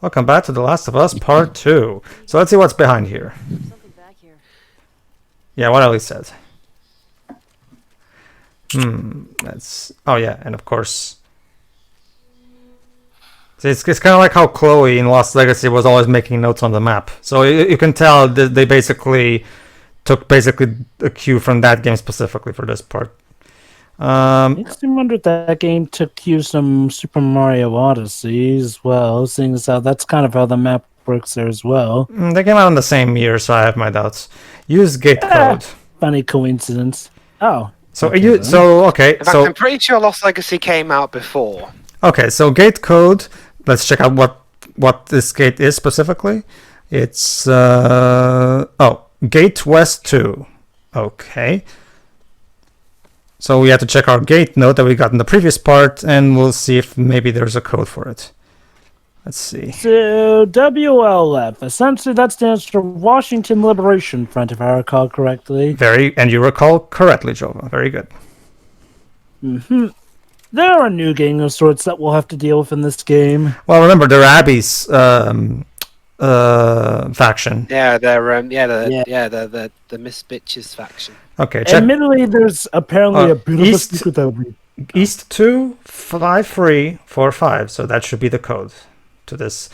Welcome back to The Last of Us Part 2. So let's see what's behind here. Yeah, what Ellie said. That's... Oh yeah, and of course... It's kind of like how Chloe in Lost Legacy was always making notes on the map. So you can tell that they basically took a cue from that game specifically for this part. Makes me wonder if that game took cues from Super Mario Odyssey as well, seeing as how that's kind of how the map works there as well. They came out in the same year, so I have my doubts. Use gate code. Funny coincidence. Oh. So In fact, I'm pretty sure Lost Legacy came out before. Okay, so gate code. Let's check out what this gate is specifically. It's Gate West 2. Okay. So we have to check our gate note that we got in the previous part, and we'll see if maybe there's a code for it. Let's see. So WLF, essentially that stands for Washington Liberation Front, if I recall correctly. And you recall correctly, Jova. Very good. Mm-hmm. There are new gang of sorts that we'll have to deal with in this game. Well, remember, they're Abby's faction. Yeah, they're the Miss Bitches faction. Okay, check. Admittedly, there's apparently a bit of a secret that we... East 2, 5-3, 4-5. So that should be the code to this.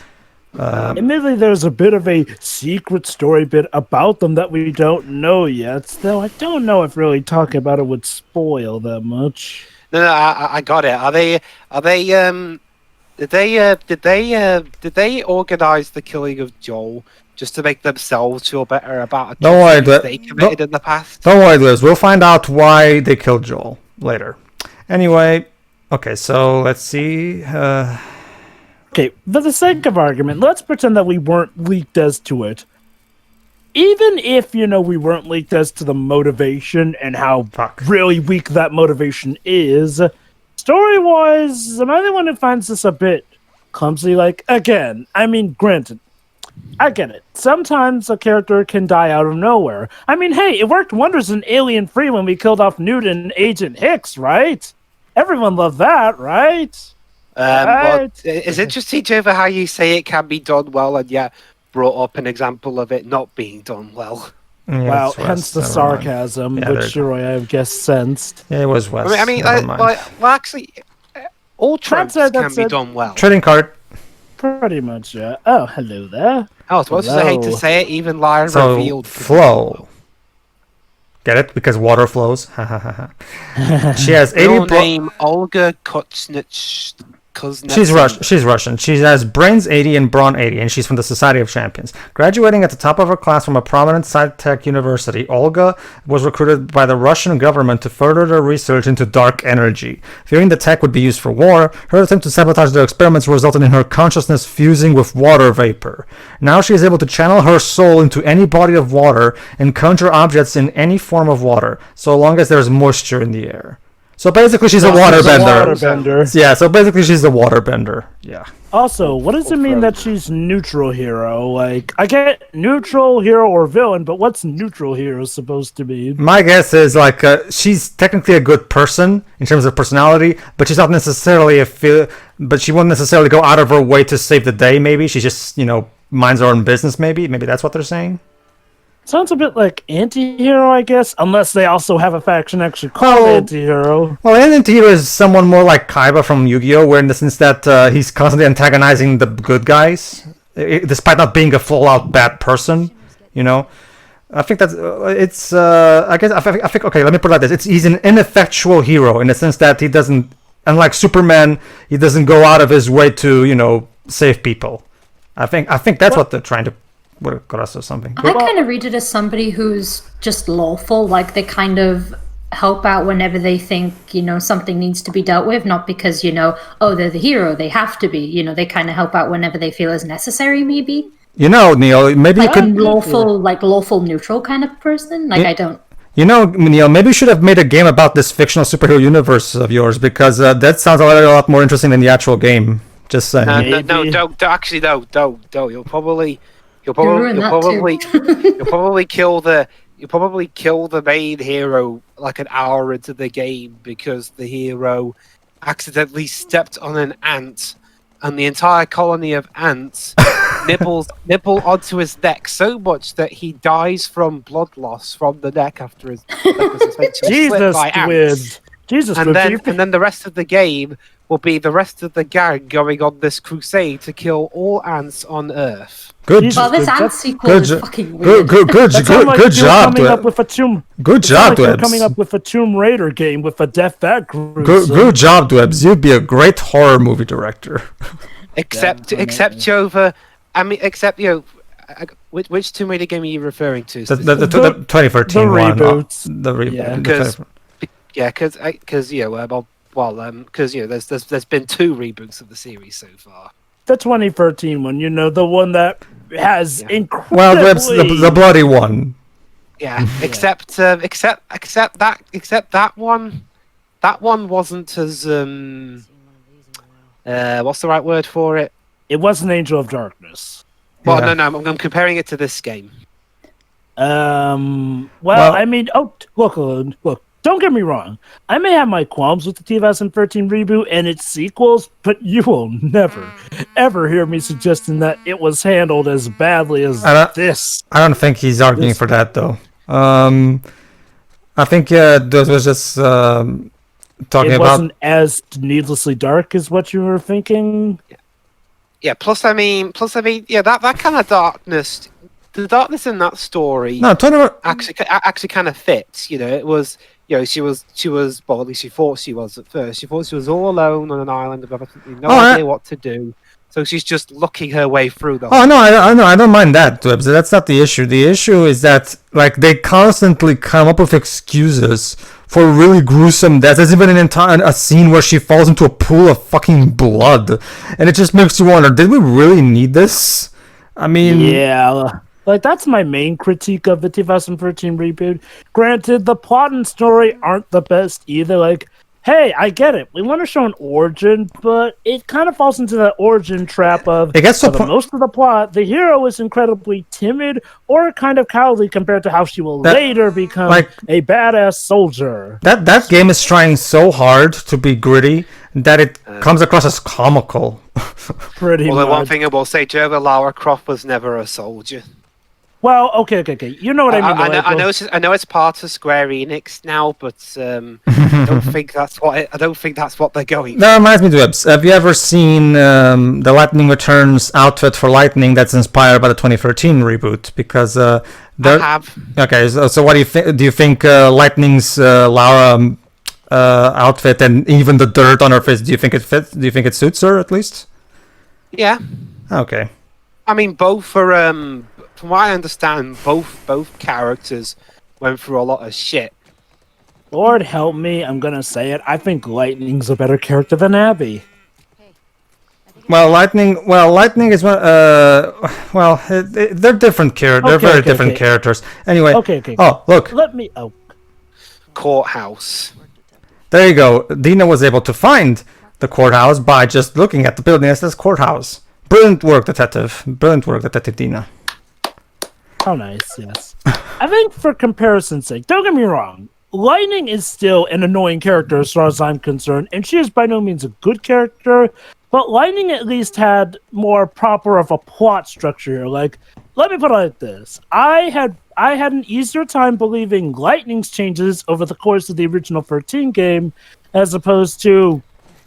Admittedly, there's a bit of a secret story bit about them that we don't know yet. Though I don't know if really talking about it would spoil that much. No, I got it. Did they organize the killing of Joel just to make themselves feel better about a crime they committed in the past? Don't worry, Liz. We'll find out why they killed Joel later. Anyway, okay, so let's see. Okay, for the sake of argument, let's pretend that we weren't leaked as to it. Even if, we weren't leaked as to the motivation and how really weak that motivation is, story-wise, am I the one who finds this a bit clumsy? Again, granted, I get it. Sometimes a character can die out of nowhere. Hey, it worked wonders in Alien Free when we killed off Newton and Agent Hicks, right? Everyone loved that, right? Well, it's interesting, Jova, how you say it can be done well, and yet brought up an example of it not being done well. Yeah, well, hence the sarcasm, which Shiroi, I guess, sensed. Yeah, it was West. Actually, all tropes can be done well. Trading card. Pretty much, yeah. Oh, hello there. Oh, as much as I hate to say it, even Lyra revealed. Flow. Get it? Because water flows. She has 80... Your name, Olga Kuznets. She's Russian. She has brains 80 and brawn 80, and she's from the Society of Champions. Graduating at the top of her class from a prominent sci-tech university, Olga was recruited by the Russian government to further their research into dark energy. Fearing the tech would be used for war, her attempt to sabotage their experiments resulted in her consciousness fusing with water vapor. Now she is able to channel her soul into any body of water and conjure objects in any form of water, so long as there is moisture in the air. So basically, she's a waterbender. Yeah, so basically, she's a waterbender. Yeah. Also, what does it mean that she's neutral hero? I get neutral hero or villain, but what's neutral hero supposed to be? My guess is she's technically a good person in terms of personality, but she's not necessarily but she won't necessarily go out of her way to save the day. Maybe she just minds her own business. Maybe that's what they're saying. Sounds a bit like anti-hero, I guess, unless they also have a faction actually called anti-hero. Well, an anti-hero is someone more like Kaiba from Yu-Gi-Oh!, where in the sense that he's constantly antagonizing the good guys, despite not being a full-out bad person, I think that's, I think, okay, let me put it like this. He's an ineffectual hero in the sense that he doesn't, unlike Superman, he doesn't go out of his way to, save people. I think that's what they're trying to... Or something. I kind of read it as somebody who's just lawful, like they kind of help out whenever they think, something needs to be dealt with, not because, they're the hero, they have to be, they kind of help out whenever they feel is necessary, maybe. Neil, maybe like you could... lawful neutral kind of person, I don't... Neil, maybe you should have made a game about this fictional superhero universe of yours, because that sounds a lot more interesting than the actual game. Just saying. No, don't. Actually, no, don't. You'll probably kill the main hero like an hour into the game because the hero accidentally stepped on an ant and the entire colony of ants nibble onto his neck so much that he dies from blood loss from the neck after his neck was essentially slit by ants. And then the rest of the game will be the rest of the gang going on this crusade to kill all ants on Earth. Good. Well, this ant sequel is fucking weird. Good job, Dweb. Good job, Dwebs. Coming up with a Tomb Raider game with a Death Bat Cruise. Good job, Dwebs. You'd be a great horror movie director. Except which Tomb Raider game are you referring to? The 2013 one. The reboot. Because there's been 2 reboots of the series so far. The 2013 one, the one that has incredibly... Well, the bloody one. Yeah, except that one. That one wasn't as what's the right word for it? It wasn't Angel of Darkness. Well, no, I'm comparing it to this game. I mean, look. Don't get me wrong. I may have my qualms with the 2013 reboot and its sequels, but you will never, ever hear me suggesting that it was handled as badly as this. I don't think he's arguing for that, though. I think this was just talking about... It wasn't as needlessly dark as what you were thinking. Yeah. Plus, I mean, that kind of darkness. The darkness in that story actually kind of fits. It was. She was. Well, at least she thought she was at first. She thought she was all alone on an island with absolutely no idea what to do. So she's just looking her way through the. Oh no, I don't mind that. That's not the issue. The issue is that they constantly come up with excuses for really gruesome deaths. There's even a scene where she falls into a pool of fucking blood, and it just makes you wonder: did we really need this? I mean, yeah. That's my main critique of the 2013 reboot. Granted, the plot and story aren't the best either. Hey, I get it. We want to show an origin, but it kind of falls into that origin trap of most of the plot. The hero is incredibly timid or kind of cowardly compared to how she will later become a badass soldier. That game is trying so hard to be gritty that it comes across as comical. Pretty much. Well, the one thing I will say, Joe, Lara Croft was never a soldier. Well, okay. You know what I mean. I know it's part of Square Enix now, but I don't think that's what they're going. That reminds me, Dwebs. Have you ever seen the Lightning Returns outfit for Lightning that's inspired by the 2013 reboot? Because I have. Okay, so what do you think? Do you think Lightning's Lara outfit and even the dirt on her face? Do you think it fits? Do you think it suits her at least? Yeah. Okay. I mean, both are. From what I understand, both characters went through a lot of shit. Lord help me, I'm gonna say it. I think Lightning's a better character than Abby. Well, Lightning is one. They're different characters. They're very different characters. Anyway. Okay. Oh, look. Courthouse. There you go. Dina was able to find the courthouse by just looking at the building that says courthouse. Brilliant work, Detective Dina. How nice, yes. I think for comparison's sake, don't get me wrong, Lightning is still an annoying character as far as I'm concerned, and she is by no means a good character, but Lightning at least had more proper of a plot structure here. Let me put it like this. I had an easier time believing Lightning's changes over the course of the original 13 game, as opposed to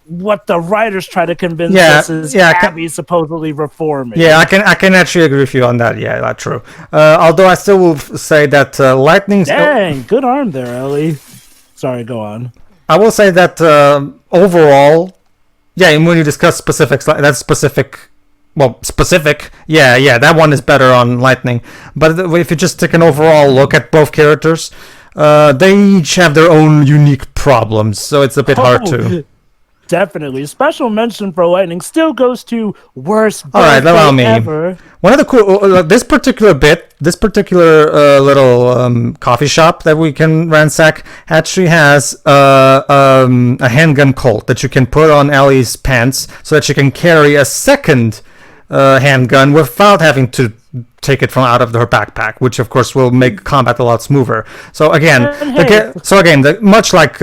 what the writers try to convince us is Abby supposedly reforming. Yeah, I can actually agree with you on that. Yeah, that's true. Although I still will say that Lightning's... Dang, good arm there, Ellie. Sorry, go on. I will say that overall, and when you discuss specifics, that's specific... Well, specific, that one is better on Lightning. But if you just take an overall look at both characters, they each have their own unique problems, so it's a bit hard to... Definitely. Special mention for Lightning still goes to worst ever. One of the cool this particular little coffee shop that we can ransack actually has a handgun Colt that you can put on Ellie's pants so that she can carry a second handgun without having to take it from out of her backpack, which of course will make combat a lot smoother. So again, much like.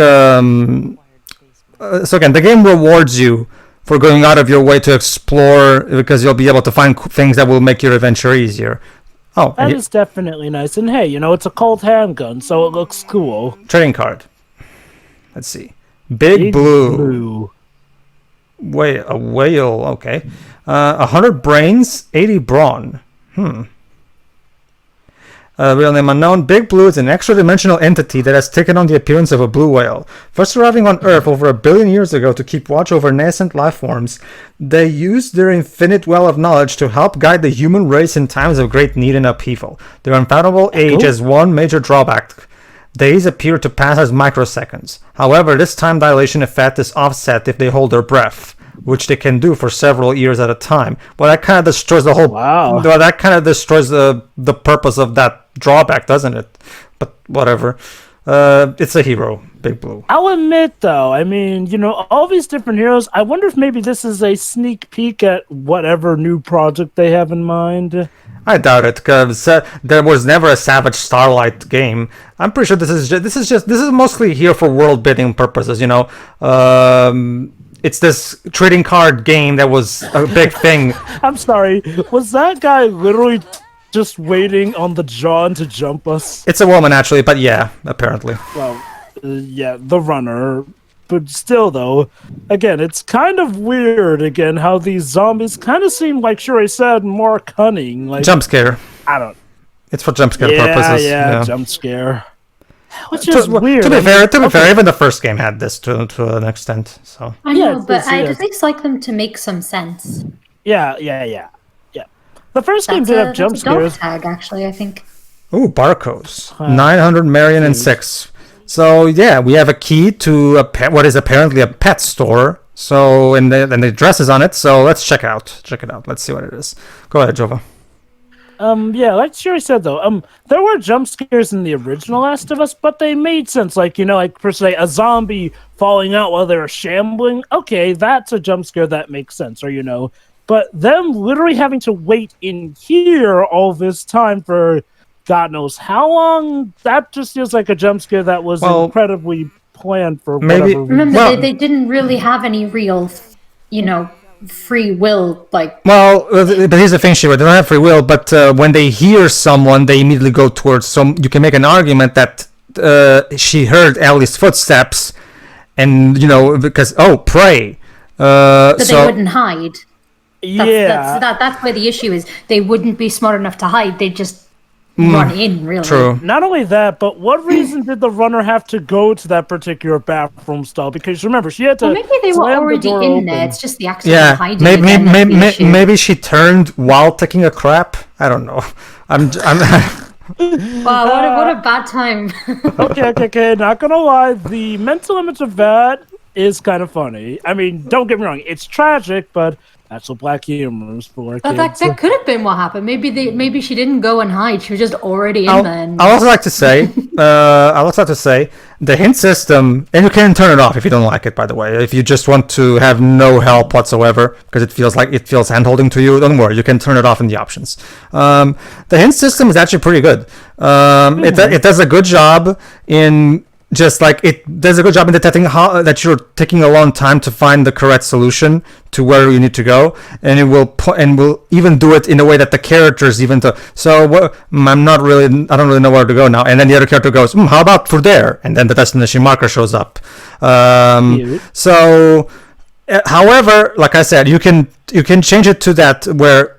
So again, the game rewards you for going out of your way to explore, because you'll be able to find things that will make your adventure easier. Oh, that is definitely nice. And hey, it's a Colt handgun, so it looks cool. Trading card. Let's see. Big Blue. Wait, a whale. Okay. 100 brains, 80 brawn. Real name unknown. Big Blue is an extra-dimensional entity that has taken on the appearance of a blue whale. First arriving on Earth over 1 billion years ago to keep watch over nascent life forms, they used their infinite well of knowledge to help guide the human race in times of great need and upheaval. Their unfathomable age has one major drawback. Days appear to pass as microseconds. However, this time dilation effect is offset if they hold their breath, which they can do for several years at a time. Well, that kind of destroys the whole... Wow. Well, that kind of destroys the purpose of that drawback, doesn't it? But whatever. It's a hero, Big Blue. I'll admit, though, all these different heroes, I wonder if maybe this is a sneak peek at whatever new project they have in mind. I doubt it, because there was never a Savage Starlight game. I'm pretty sure this is mostly here for world building purposes, It's this trading card game that was a big thing. I'm sorry. Was that guy literally just waiting on the John to jump us? It's a woman, actually, but yeah, apparently. Well, yeah, the runner. But still, though, again, it's kind of weird, again, how these zombies kind of seem, like Shuri said, more cunning. Like, jump scare. I don't... It's for jump scare purposes. Yeah, jump scare. Which is weird. To be fair, even the first game had this to an extent. So I know, but I'd at least like them to make some sense. Yeah. The first game did have jump scares. Tag, actually, I think. Ooh, barcodes. 900 Marion and 6. So yeah, we have a key to what is apparently a pet store. So and the address is on it. So let's check it out. Let's see what it is. Go ahead, Jova. Yeah, like Shuri said, though, there were jump scares in the original Last of Us, but they made sense. Like, per se, a zombie falling out while they were shambling. Okay, that's a jump scare that makes sense, But them literally having to wait in here all this time for God knows how long, that just feels like a jump scare that was incredibly planned for whatever reason. Remember, they didn't really have any real, free will, like... Well, but here's the thing, Shira, they don't have free will, but when they hear someone, they immediately go towards some... You can make an argument that she heard Ellie's footsteps, and, because, prey. But they wouldn't hide. That's where the issue is. They wouldn't be smart enough to hide, they'd just run in, really. True. Not only that, but what reason did the runner have to go to that particular bathroom stall? Because remember, she had to. Well, maybe they were already in there. It's just the accident of hiding. Maybe she turned while taking a crap. I don't know. I'm Wow, what a bad time. Okay. Not gonna lie, the mental image of that is kind of funny. I mean, don't get me wrong, it's tragic, but that's what black humor is for. That could have been what happened. Maybe she didn't go and hide. She was just already in there. I'd also like to say, the hint system, and you can turn it off if you don't like it, by the way. If you just want to have no help whatsoever, because it feels hand-holding to you, don't worry, you can turn it off in the options. The hint system is actually pretty good. It does a good job in... Just like it does a good job in detecting that you're taking a long time to find the correct solution to where you need to go, and it will will even do it in a way that the characters even do. So I don't really know where to go now, and then the other character goes, how about for there, and then the destination marker shows up. So, however, like I said, you can change it to that where.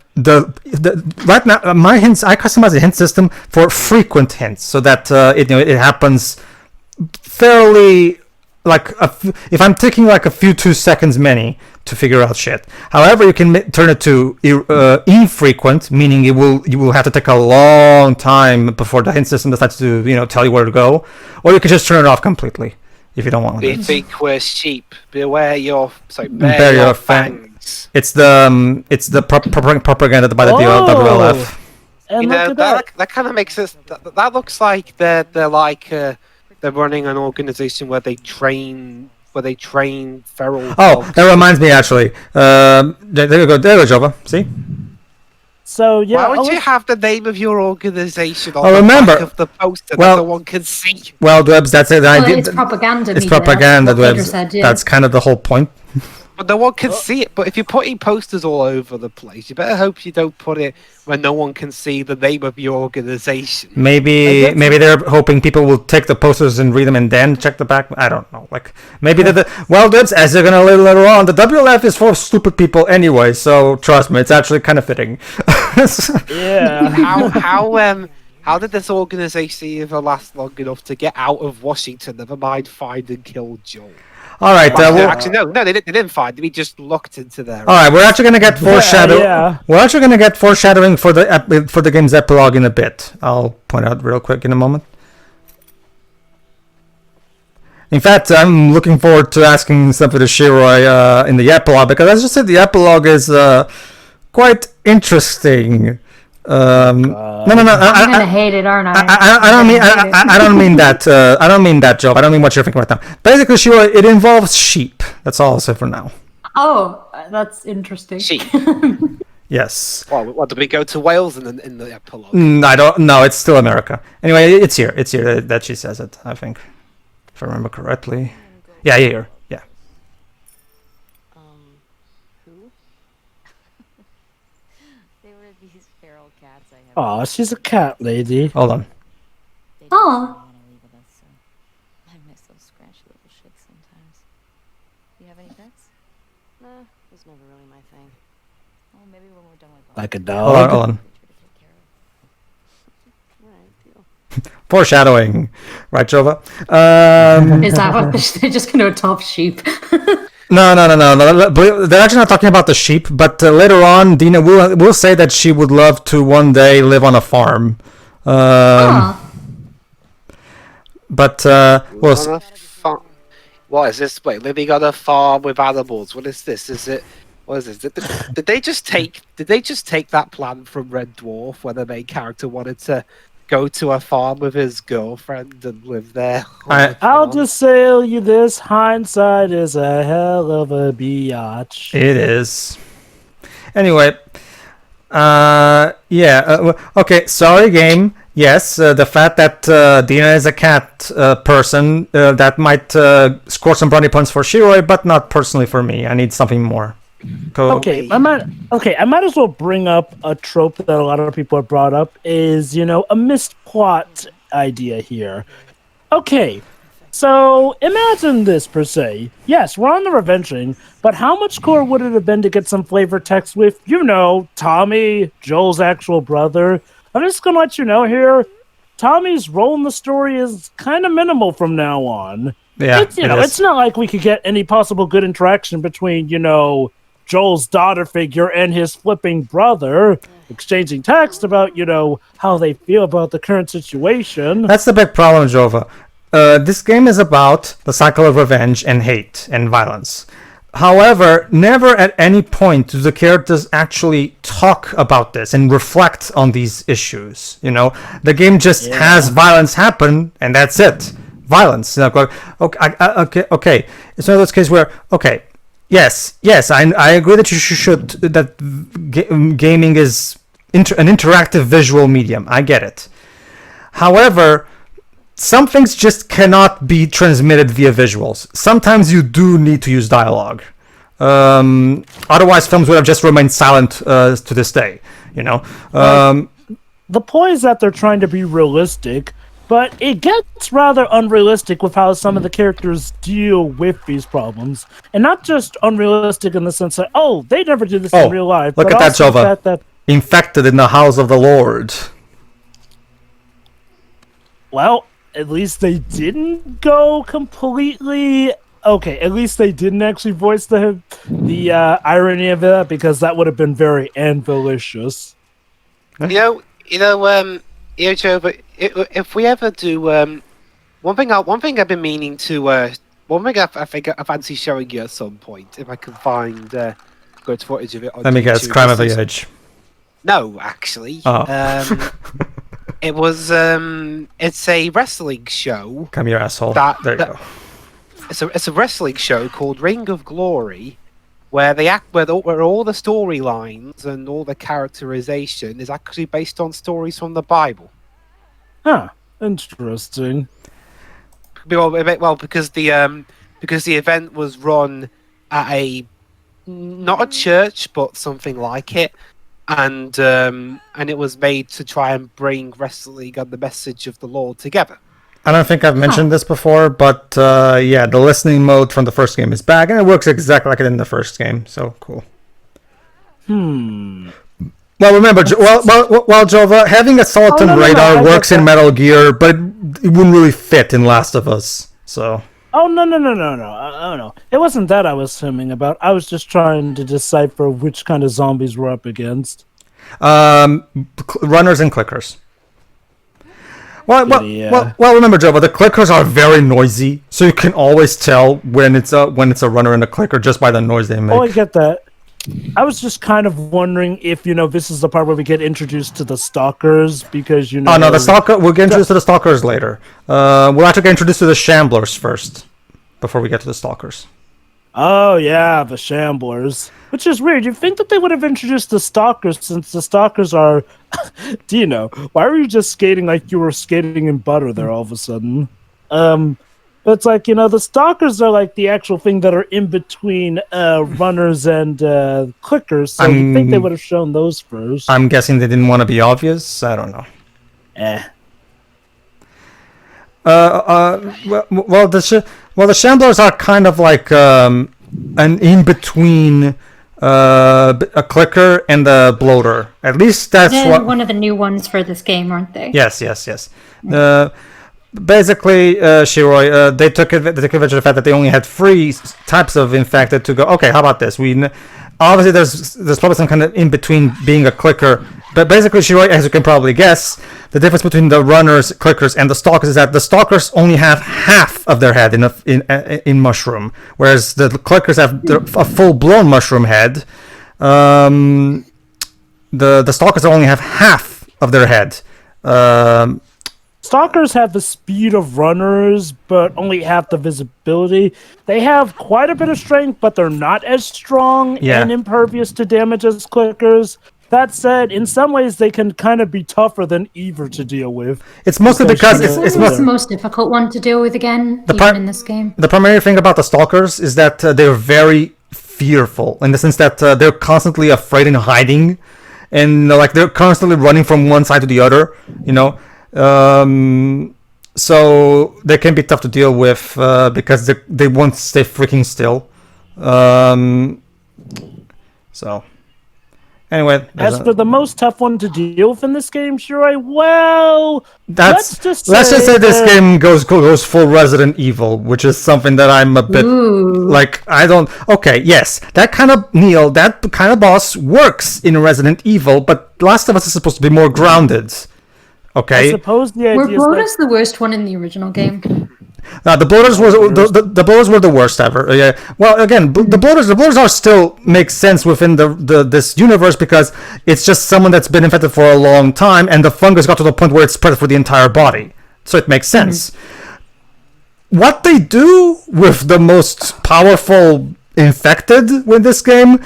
Right now my hints, I customize the hint system for frequent hints, so that it happens fairly, like if I'm taking like a few 2 seconds many to figure out shit. However, you can turn it to infrequent, meaning you will have to take a long time before the hint system decides to tell you where to go, or you can just turn it off completely if you don't want to. If you think we're sheep, bare your fangs. It's the propaganda by the WLF. That kind of makes us. That looks like they're like. They're running an organization where they train feral. Dogs. That reminds me actually. There you go, Jova. See. So yeah. Why would you have the name of your organization on the back of the poster that no one can see? Well, Dwebs, that's it. It's propaganda. It's propaganda, Dwebs. That's kind of the whole point. But no one can see it. But if you're putting posters all over the place, you better hope you don't put it where no one can see the name of your organization. Maybe they're hoping people will take the posters and read them and then check the back. I don't know. Like maybe well, dudes, as you're gonna learn later on, the WLF is for stupid people anyway. So trust me, it's actually kind of fitting. Yeah. How did this organization ever last long enough to get out of Washington? Never mind find and kill Joel. All right. Actually, no, they didn't find him. He just looked into there. All right, we're actually gonna get foreshadowing. Yeah. We're actually gonna get foreshadowing for the game's epilogue in a bit. I'll point out real quick in a moment. In fact, I'm looking forward to asking something to Shiroi in the epilogue, because as I just said, the epilogue is quite interesting. No. I'm gonna hate it, aren't I? I don't mean that. I don't mean that, Joe. I don't mean what you're thinking right now. Basically, Shiroi, it involves sheep. That's all I'll say for now. Oh, that's interesting. Sheep. Yes. Well, what, did we go to Wales in the epilogue? I don't. No, it's still America. Anyway, it's here. It's here that she says it. I think, if I remember correctly. Yeah, here. Yeah. Who? They were these feral cats I have. Aw, she's a cat lady. Hold on. They didn't Aw. want to leave with us, so I miss those scratchy little shits sometimes. You have any pets? Nah, it was never really my thing. Well, maybe when we're done with Like a Hold dog. on. Alright, deal. Foreshadowing, right, Jova? Is that what they're just going to adopt sheep? No. They're actually not talking about the sheep, but later on, Dina will say that she would love to one day live on a farm. But well, What is this? Wait, living on a farm with animals. What is this? Is it? What is this? Did they just take? Did they just take that plan from Red Dwarf, where the main character wanted to go to a farm with his girlfriend and live there? I'll just tell you this: hindsight is a hell of a biatch. it is. Anyway, okay. Sorry, game. Yes, the fact that Dina is a cat person, that might score some brownie points for Shiroi, but not personally for me. I need something more. Okay, I might as well bring up a trope that a lot of people have brought up is, a missed plot idea here. Okay, so imagine this per se. Yes, we're on the Revenging, but how much cooler would it have been to get some flavor text with, Tommy, Joel's actual brother? I'm just gonna let you know here, Tommy's role in the story is kind of minimal from now on. Yeah, it's not like we could get any possible good interaction between, Joel's daughter figure and his flipping brother, exchanging text about, how they feel about the current situation. That's the big problem, Jova. This game is about the cycle of revenge and hate and violence. However, never at any point do the characters actually talk about this and reflect on these issues. The game just has violence happen, and that's it. Violence. Okay. It's one of those cases where, okay, yes, I agree that you should that gaming is an interactive visual medium. I get it. However, some things just cannot be transmitted via visuals. Sometimes you do need to use dialogue. Otherwise, films would have just remained silent to this day. The point is that they're trying to be realistic, but it gets rather unrealistic with how some of the characters deal with these problems. And not just unrealistic in the sense that, they never do this in real life. Look but at that, Jova. That infected in the house of the Lord. Well, at least they didn't go completely... Okay, at least they didn't actually voice the irony of that, because that would have been very anvilicious. Joe, but if we ever do one thing I've been meaning to one thing I think I fancy showing you at some point, if I can find good footage of it on Let me guess, YouTube. Crime of the Age. No, actually. It was it's a wrestling show. Come here, asshole. There you go. It's a wrestling show called Ring of Glory, where where all the storylines and all the characterization is actually based on stories from the Bible. Huh. Interesting. Well, because the event was run at a not a church, but something like it. And it was made to try and bring wrestling and the message of the Lord together. I don't think I've mentioned this before, but yeah, the listening mode from the first game is back, and it works exactly like it did in the first game. So cool. Well, remember, Jova, having a Soliton radar works in Metal Gear, but it wouldn't really fit in Last of Us. So. Oh no! It wasn't that I was assuming about. I was just trying to decipher which kind of zombies we're up against. Runners and clickers. Well, remember, Jova, the clickers are very noisy, so you can always tell when it's a runner and a clicker just by the noise they make. Oh, I get that. I was just kind of wondering if, this is the part where we get introduced to the stalkers, because, Oh, no, we'll get introduced to the stalkers later. We'll have to get introduced to the shamblers first, before we get to the stalkers. Oh, yeah, the shamblers. Which is weird. You'd think that they would have introduced the stalkers, since the stalkers are... why were you just skating like you were skating in butter there all of a sudden? But it's like, the stalkers are like the actual thing that are in between runners and clickers, so you'd think they would have shown those first. I'm guessing they didn't want to be obvious. I don't know. Well, the shamblers are kind of like an in-between a clicker and a bloater. At least that's They're one of the new ones for this game, aren't they? Yes. Basically, Shiroi, they took advantage of the fact that they only had 3 types of infected to go, okay, how about this? Obviously, there's probably some kind of in-between being a clicker, but basically, Shiroi, as you can probably guess, the difference between the runners, clickers, and the stalkers is that the stalkers only have half of their head in mushroom, whereas the clickers have a full-blown mushroom head. The stalkers only have half of their head. Stalkers have the speed of runners, but only half the visibility. They have quite a bit of strength, but they're not as strong and impervious to damage as clickers. That said, in some ways, they can kind of be tougher than Ever to deal with. It's mostly because it's the most difficult one to deal with again, even in this game. The primary thing about the stalkers is that they're very fearful, in the sense that they're constantly afraid and hiding, and they're constantly running from one side to the other, so they can be tough to deal with because they won't stay freaking still. So anyway, as for the most tough one to deal with in this game, Shiroi, well, let's just say this game goes full Resident Evil, which is something that I'm a bit I don't. Okay, yes, that kind of boss works in Resident Evil, but Last of Us is supposed to be more grounded. Okay. I suppose the idea were bloaters the worst one in the original game? The bloaters were the worst ever. Yeah. Well, again, the bloaters are still make sense within this universe because it's just someone that's been infected for a long time, and the fungus got to the point where it's spread for the entire body, so it makes sense. What they do with the most powerful infected with this game,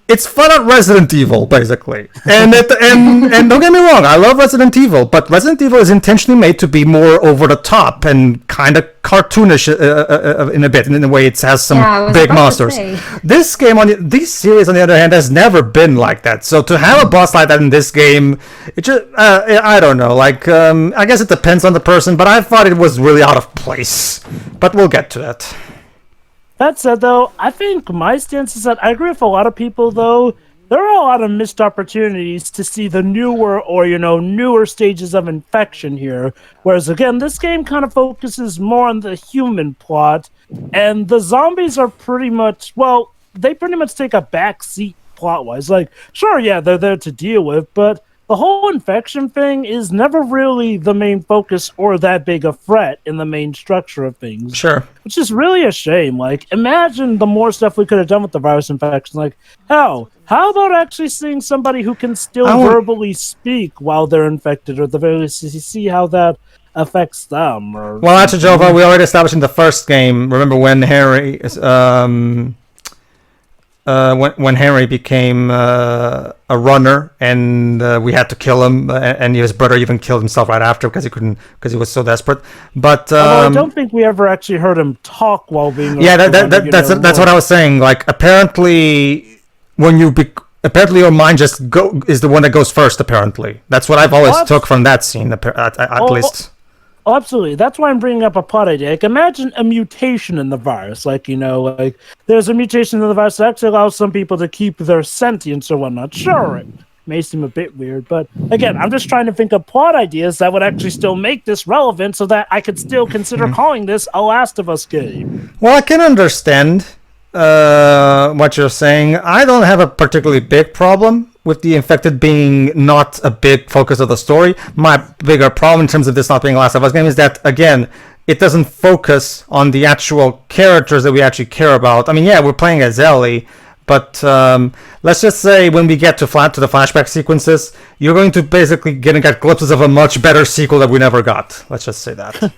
it's fun at Resident Evil, basically. And don't get me wrong, I love Resident Evil, but Resident Evil is intentionally made to be more over the top and kind of cartoonish in a bit. In a way, it has some big monsters. This game, this series, on the other hand, has never been like that. So to have a boss like that in this game, it just, I don't know. I guess it depends on the person, but I thought it was really out of place. But we'll get to that. That said, though, I think my stance is that I agree with a lot of people, though. There are a lot of missed opportunities to see the newer stages of infection here. Whereas, again, this game kind of focuses more on the human plot. And the zombies are pretty much take a back seat plot-wise. Sure, yeah, they're there to deal with, but the whole infection thing is never really the main focus or that big a threat in the main structure of things. Sure. Which is really a shame. Imagine the more stuff we could have done with the virus infection. How about actually seeing somebody who can still verbally speak while they're infected, or at the very least see how that affects them? Well, actually, Jova, we already established in the first game, remember when Harry... when Henry became a runner, and we had to kill him, and his brother even killed himself right after because he was so desperate. But I don't think we ever actually heard him talk while being. Yeah, that's what I was saying. Like apparently, apparently your mind just is the one that goes first. Apparently, that's what I've always took from that scene. At least. Oh, absolutely. That's why I'm bringing up a plot idea. Like, imagine a mutation in the virus. Like, like there's a mutation in the virus that actually allows some people to keep their sentience or whatnot. Sure, it may seem a bit weird, but again, I'm just trying to think of plot ideas that would actually still make this relevant so that I could still consider calling this a Last of Us game. Well, I can understand what you're saying. I don't have a particularly big problem with the infected being not a big focus of the story. My bigger problem in terms of this not being a Last of Us game is that, again, it doesn't focus on the actual characters that we actually care about. I mean, yeah, we're playing as Ellie, but let's just say when we get to the flashback sequences, you're going to basically get glimpses of a much better sequel that we never got. Let's just say that.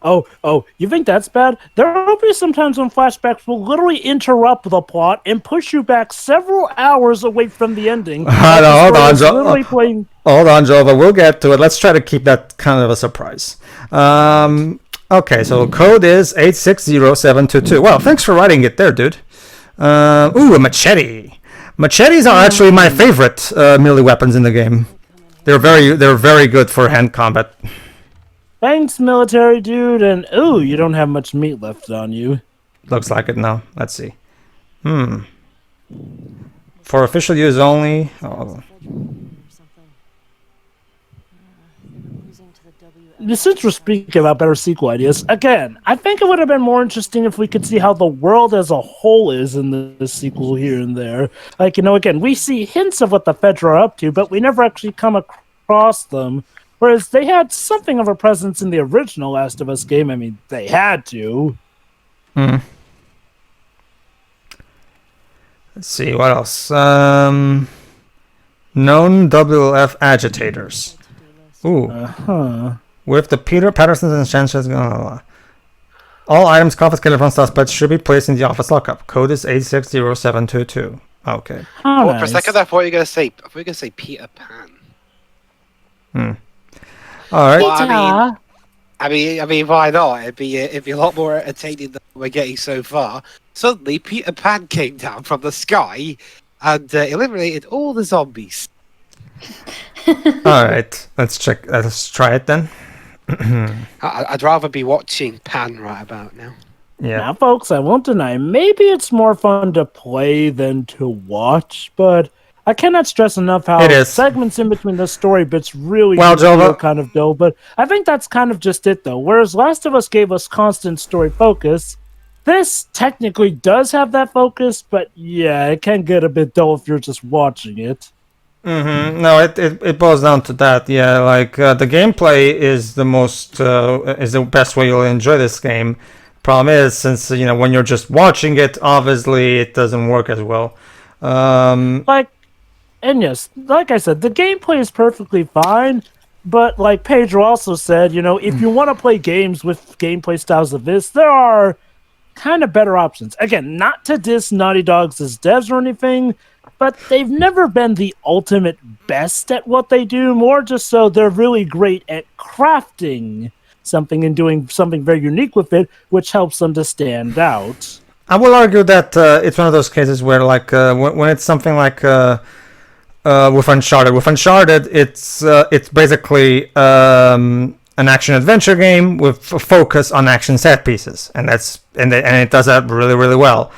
Oh, you think that's bad? There will be some times when flashbacks will literally interrupt the plot and push you back several hours away from the ending. Hold on, Joe, but we'll get to it. Let's try to keep that kind of a surprise. Okay, so code is 860722. Well, thanks for writing it there, dude. Ooh, a machete. Machetes are actually my favorite melee weapons in the game. They're very good for hand combat. Thanks, military dude, and ooh, you don't have much meat left on you. Looks like it now. Let's see. For official use only. Oh. Since we're speaking about better sequel ideas, again, I think it would have been more interesting if we could see how the world as a whole is in the sequel here and there. Like, again, we see hints of what the Feds are up to, but we never actually come across them. Whereas they had something of a presence in the original Last of Us game. I mean, they had to. Let's see, what else? Known WF agitators. Ooh. With the Peter Pattersons and Sanchez. All items confiscated from suspects should be placed in the office lockup. Code is 860722. Okay. Nice. For a second, I thought you were going to say Peter Pan. All right. Well, I mean, why not? It'd be a lot more entertaining than we're getting so far. Suddenly, Peter Pan came down from the sky and eliminated all the zombies. All right, let's try it then. I'd rather be watching Pan right about now. Yeah. Now, folks, I won't deny, maybe it's more fun to play than to watch, but I cannot stress enough how segments in between the story bits really feel kind of dull, but I think that's kind of just it, though. Whereas Last of Us gave us constant story focus, this technically does have that focus, but yeah, it can get a bit dull if you're just watching it. No, it boils down to that. Yeah, like the gameplay is the best way you'll enjoy this game. Problem is, since when you're just watching it, obviously it doesn't work as well. And yes, like I said, the gameplay is perfectly fine, but like Pedro also said, if you want to play games with gameplay styles of this, there are kind of better options. Again, not to diss Naughty Dogs as devs or anything, but they've never been the ultimate best at what they do, more just so they're really great at crafting something and doing something very unique with it, which helps them to stand out. I will argue that it's one of those cases where, like, when it's something like with Uncharted, it's basically an action adventure game with a focus on action set pieces, and it does that really, really well.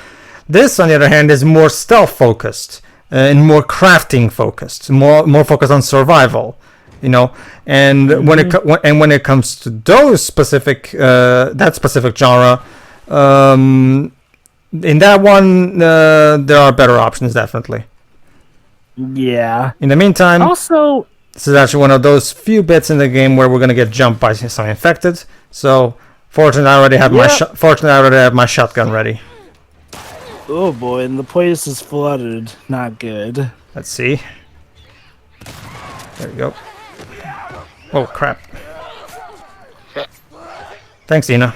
This, on the other hand, is more stealth focused and more crafting focused, more focused on survival, And when it comes to those specific that specific genre, in that one there are better options, definitely. Yeah. In the meantime, also, this is actually one of those few bits in the game where we're gonna get jumped by some infected. So, fortunately, I already have my shotgun ready. Oh boy, and the place is flooded. Not good. Let's see. There we go. Oh crap! Thanks, Ina.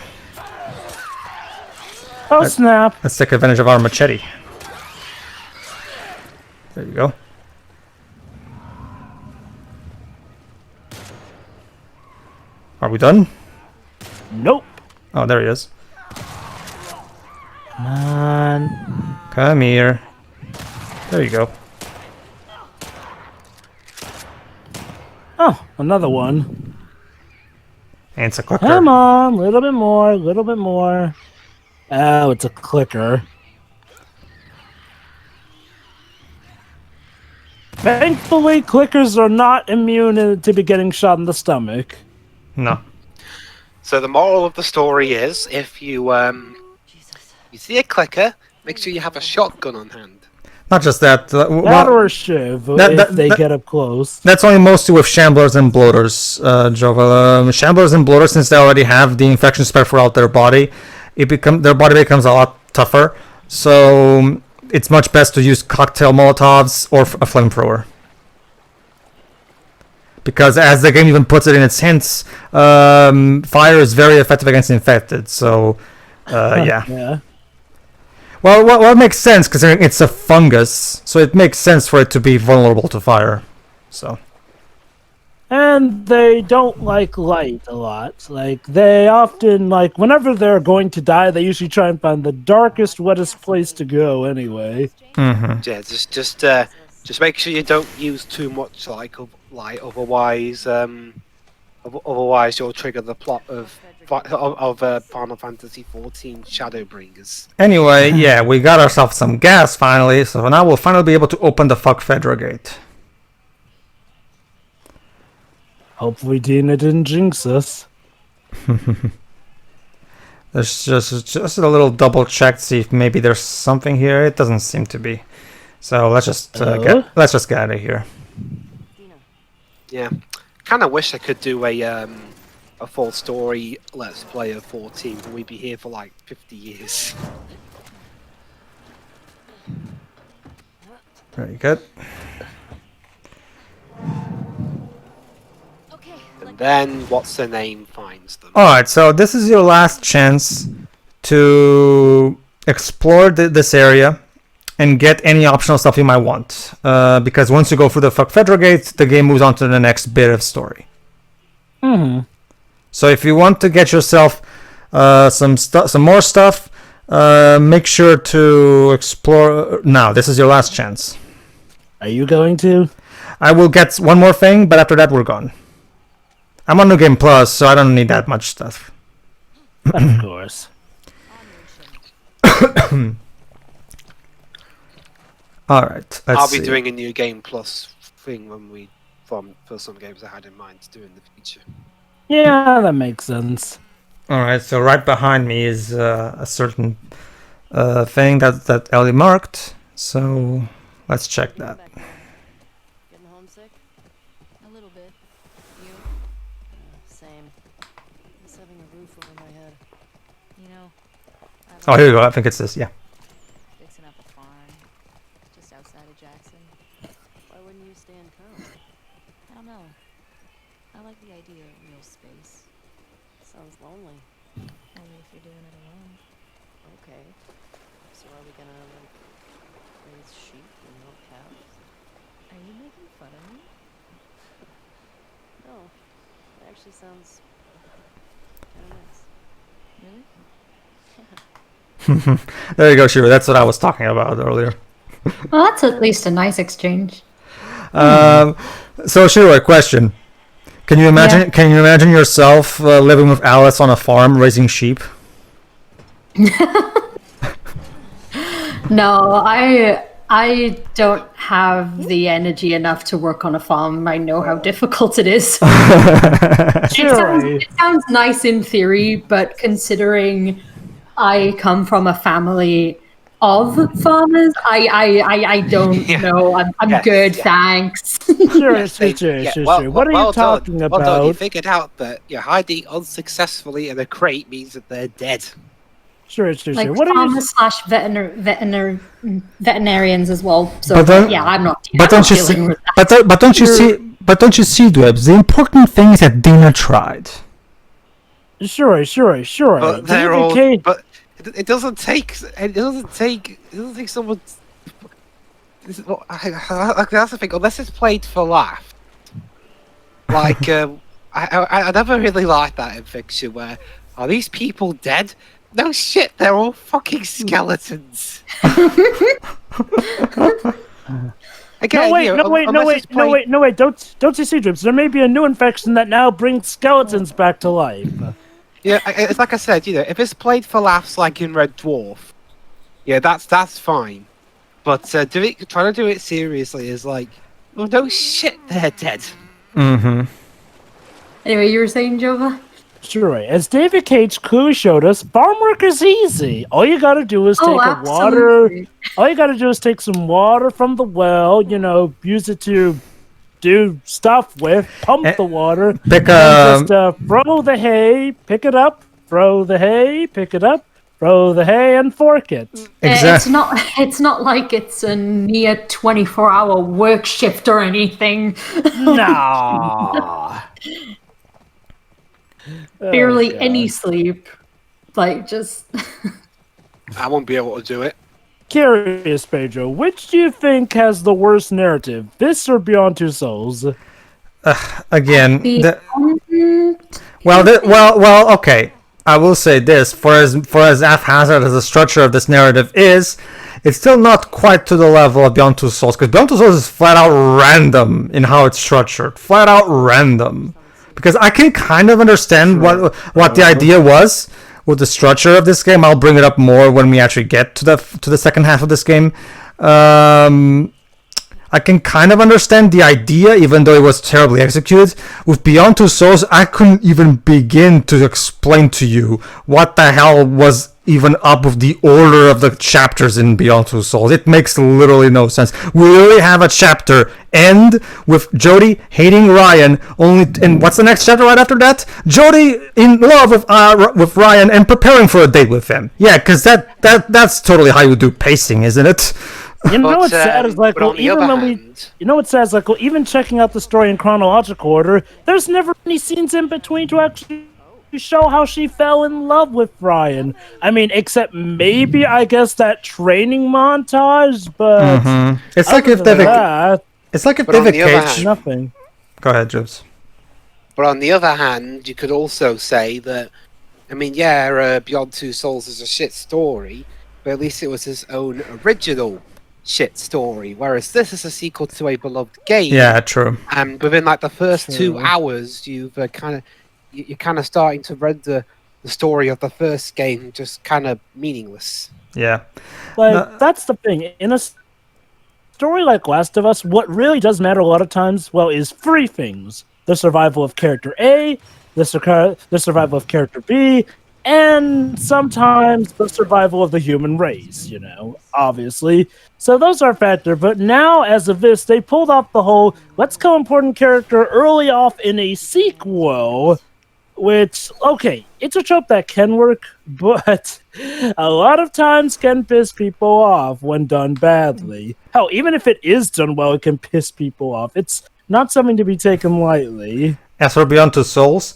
Snap! Let's take advantage of our machete. There you go. Are we done? Nope. Oh, there he is. Come on. Come here. There you go. Oh, another one. And it's a clicker. Come on, a little bit more, a little bit more. Oh, it's a clicker. Thankfully, clickers are not immune to be getting shot in the stomach. No. So the moral of the story is, if you you see a clicker, make sure you have a shotgun on hand. Not just that. That or a shiv if they get up close. That's only mostly with shamblers and bloaters, Jovel. Shamblers and bloaters, since they already have the infection spread throughout their body, their body becomes a lot tougher. So it's much best to use cocktail Molotovs or a flamethrower. Because as the game even puts it in its hints, fire is very effective against infected. So, yeah. Well, it makes sense because it's a fungus, so it makes sense for it to be vulnerable to fire. So. And they don't like light a lot. Like, they often, like, whenever they're going to die, they usually try and find the darkest, wettest place to go anyway. Mm-hmm. Yeah, just make sure you don't use too much light, otherwise you'll trigger the plot of Final Fantasy XIV Shadowbringers. Anyway, yeah, we got ourselves some gas finally, so now we'll finally be able to open the fuck Fedra gate. Hopefully Dina didn't jinx us. There's just a little double check to see if maybe there's something here. It doesn't seem to be. So let's just get out of here. Yeah, kind of wish I could do a full story Let's Play of 14, but we'd be here for like 50 years. Very good. And then what's the name finds them. Alright, so this is your last chance to explore this area and get any optional stuff you might want. Because once you go through the fuck Fedra gate, the game moves on to the next bit of story. Mm-hmm. So if you want to get yourself some more stuff, make sure to explore now. This is your last chance. Are you going to? I will get one more thing, but after that we're gone. I'm on New Game Plus, so I don't need that much stuff. Of course. Alright, I'll see. be doing a New Game Plus thing for some games I had in mind to do in the future. Yeah, that makes sense. Alright, so right behind me is a certain thing that Ellie marked. So let's check that. Getting homesick? A little bit. You? Same. Just having a roof over my head. You know. Oh, here we go. I think it's this. Yeah. Fixing up a farm, just outside of Jackson. Why wouldn't you stay in town? I don't know. I like the idea of real space. Sounds lonely. Only if you're doing it alone. Okay. So are we gonna, like, raise sheep and milk cows? Are you making fun of me? No. It actually sounds kind of nice. Really? There you go, Shira. That's what I was talking about earlier. Well, that's at least a nice exchange. So Shira, question. Can you imagine? Yeah. Can you imagine yourself living with Alice on a farm raising sheep? No, I don't have the energy enough to work on a farm. I know how difficult it is. It sounds nice in theory, but considering I come from a family of farmers, I don't know. I'm good, thanks. Sure. What are you talking about? Well done. You figured out that you're hiding unsuccessfully in a crate means that they're dead. Sure. Like What are you? farmers / veterinarians as well. So But then- yeah, I'm not. But don't you see? dealing with that. But don't you see? But don't you see, Dwebs? The important thing is that Dina tried. Sure. But they're all. But it doesn't take someone. that's the thing. Unless it's played for laugh, like I never really liked that in fiction. Where are these people dead? No shit, they're all fucking skeletons. Again, no wait! Don't you see, Drips? There may be a new infection that now brings skeletons back to life. Yeah, it's like I said. If it's played for laughs, like in Red Dwarf, yeah, that's fine. But trying to do it seriously is like, oh no shit, they're dead. Mm-hmm. Anyway, you were saying, Jova? Sure. As David Cage clearly showed us, farm work is easy. All you gotta do is take All you gotta do is take some water from the well. Use it to do stuff with. Pump the water. Just throw the hay. Pick it up. Throw the hay. Pick it up. Throw the hay and fork it. Exactly. It's not like it's a near 24-hour work shift or anything. No. Barely any sleep. Like, just... I won't be able to do it. Curious, Pedro, which do you think has the worst narrative, this or Beyond Two Souls? Again, okay. I will say this: for as haphazard as the structure of this narrative is, it's still not quite to the level of Beyond Two Souls, because Beyond Two Souls is flat out random in how it's structured, flat out random. Because I can kind of understand what the idea was with the structure of this game. I'll bring it up more when we actually get to the second half of this game. I can kind of understand the idea, even though it was terribly executed. With Beyond Two Souls, I couldn't even begin to explain to you what the hell was even up with the order of the chapters in Beyond Two Souls. It makes literally no sense. We literally have a chapter end with Jodie hating Ryan, and what's the next chapter right after that? Jodie in love with Ryan and preparing for a date with him. Yeah, because that's totally how you do pacing, isn't it? What's sad is even checking out the story in chronological order, there's never any scenes in between to actually show how she fell in love with Ryan. I mean, except maybe, I guess, that training montage, but it's like if David Cage. Nothing. Go ahead, Jobs. But on the other hand, you could also say that, I mean, Beyond Two Souls is a shit story, but at least it was his own original shit story, whereas this is a sequel to a beloved game. Yeah, true. And within like the first 2 hours, you're kind of starting to render the story of the first game just kind of meaningless. Yeah, that's the thing. In a story like Last of Us, what really does matter a lot of times, is 3 things: the survival of character A, the survival of character B, and sometimes the survival of the human race, obviously. So those are a factor, but now, as of this, they pulled off the whole let's kill important character early off in a sequel, which, okay, it's a trope that can work, but a lot of times can piss people off when done badly. Hell, even if it is done well, it can piss people off. It's not something to be taken lightly. As for Beyond Two Souls,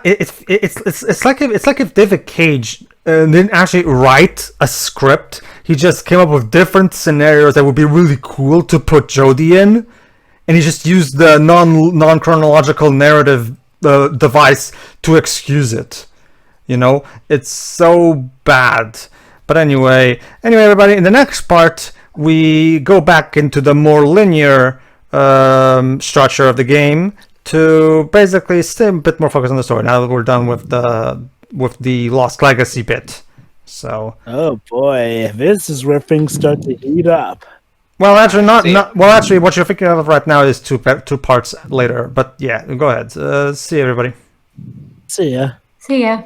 it's like if David Cage didn't actually write a script. He just came up with different scenarios that would be really cool to put Jodie in, and he just used the non-chronological narrative device to excuse it. It's so bad. But anyway, everybody, in the next part, we go back into the more linear structure of the game to basically stay a bit more focused on the story now that we're done with the Lost Legacy bit. So, oh boy, this is where things start to heat up. Well, actually, actually, what you're thinking of right now is two parts later. But yeah, go ahead. See you, everybody. See ya. See ya.